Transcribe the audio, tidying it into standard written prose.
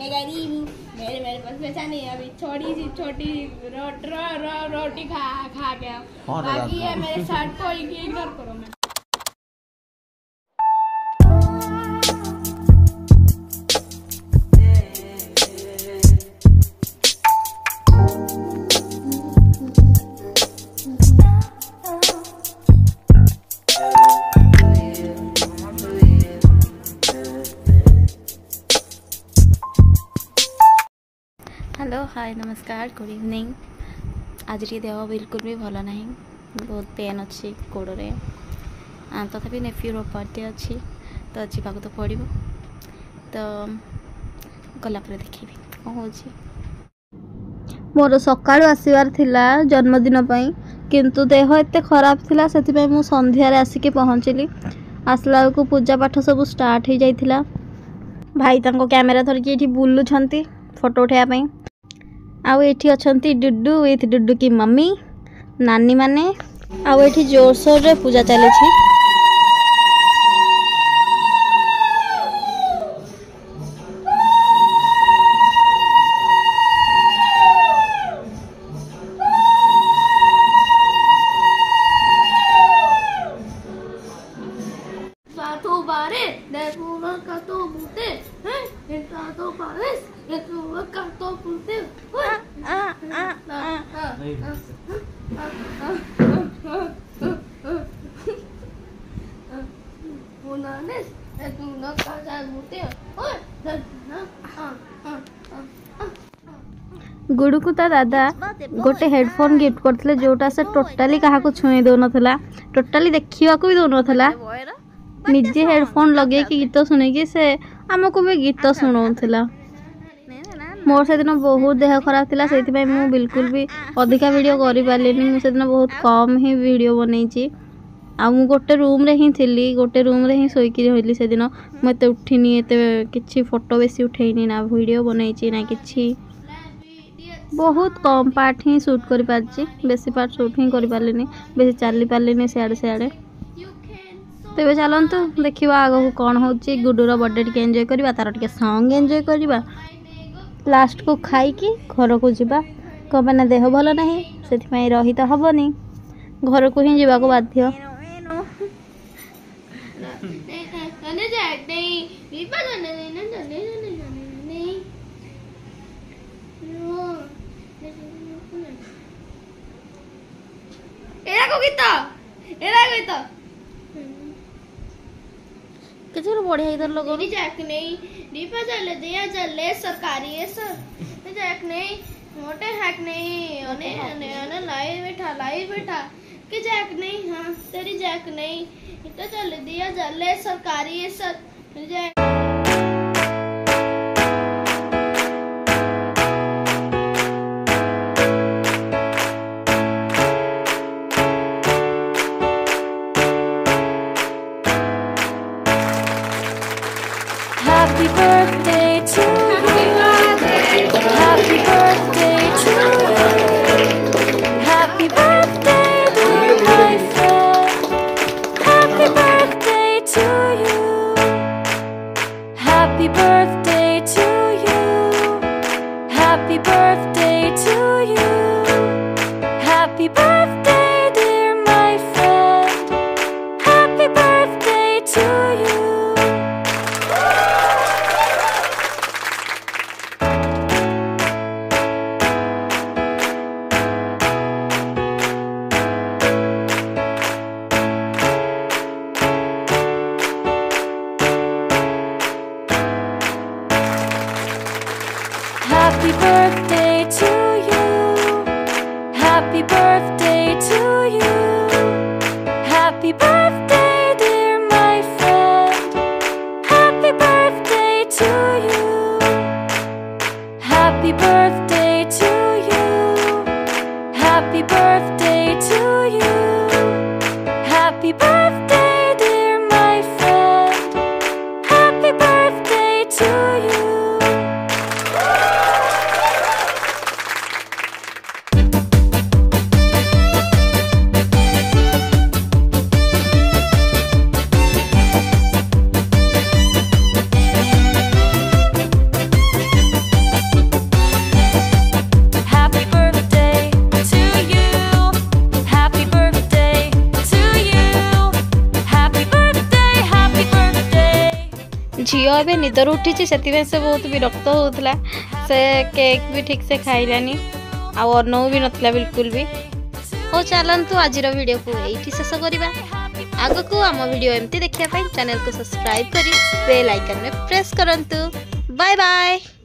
मैं गरीब हूँ, मेरे मेरे पास पैसा नहीं है, अभी छोटी सी छोटी रोटी खा गया, बाकी है मेरे शर्ट को इग्नोर करो। मैं हेलो हाय नमस्कार गुड इवनिंग। आज टी देह बिल्कुल भी भल ना, बहुत पेन अच्छी गोड़े तथापि नेफ्यूर बर्थडे अच्छी तो जावाक तो पड़ो, तो गलापर देखी कौन हो। मोर सकाळु आसबार थिला जन्मदिन पई, किंतु देह एते खराब थिला सेति मु संध्यारे आसिके पहुँचली। आसला को पूजा पाठ सब स्टार्ट हो जाइथिला। भाई तांको कैमेरा धरिकी एठी बुलुछंती फोटो उठाया पई। आउ एठी अछंती डुडू विथ डुडू की मम्मी नानी माने। आउ एठी जोर सोर रे पूजा चले छी। Satu baris dan pulang kartu putih, satu baris dan pulang kartu putih. Punanis dan pulang kartu putih. गुडू को ता दादा गोटे हेडफोन गिफ्ट करथिले, जोटा से टोटाली कहा को छुई दो नथला, टोटाली देखिया को भी दो नथला। निजे हेडफोन लगे कि गीत शुणिकी से आमको भी गीत शुणाऊला। मोर से दिन बहुत देह खराब थिला, सेति पई मु बिल्कुल भी अधिका वीडियो करि पालेनी। मु से दिन बहुत कम ही वीडियो बनैची। आ मु गोटे रूम रे ही थिली, गोटे रूम रे ही सोईकी होइली। से दिन मते उठिनी, एते किछि फोटो बेसी उठैनी ना, वीडियो बनैची ना किछि। बहुत कम पार्ट ही शूट करि पारची, बेसी पार्ट शूट ही करि पालेनी, बेसी चाली पालेनी सियाड़े सियाड़े। तेरे चलतु देखा आग को कौन हो। गुडूर बर्थडे टी एंजॉय करवा, तार टे सॉन्ग एंजॉय करवा, लास्ट को खाइकी घर को जीवा। कौन देह भल ना से रही तो हेनी, घर को ही जावाक बाध्य। किसी बढ़िया इधर लोग जैक नहीं दीपा चले दिया चले सरकारी है सर जैक नहीं मोटे हैक नहीं अने लाइव बैठा कि जैक नहीं। हाँ तेरी जैक नहीं तो चले दिया चले सरकारी है सर जैक। Happy birthday to you. Happy birthday to you. Happy birthday, dear my friend. Happy birthday to you. Happy birthday to you. Happy birthday to you. Happy birthday, dear my friend. Happy birthday to you. Happy birthday to you. Happy birthday to you. Happy birthday, dear my friend. Happy birthday to you. Happy birthday to you. Happy birthday to you. Happy birthday, dear my friend. Happy birthday to you. झील ए निदर उठी से बहुत विरक्त होता से cake भी ठीक से खाइलानी आनऊ भी नथिला बिल्कुल भी। हो चलतु आज वीडियो को ये शेष करवा आग को आम वीडियो एमती देखा चैनल को सब्सक्राइब करी बेल आइकन में प्रेस करंतु। Bye bye.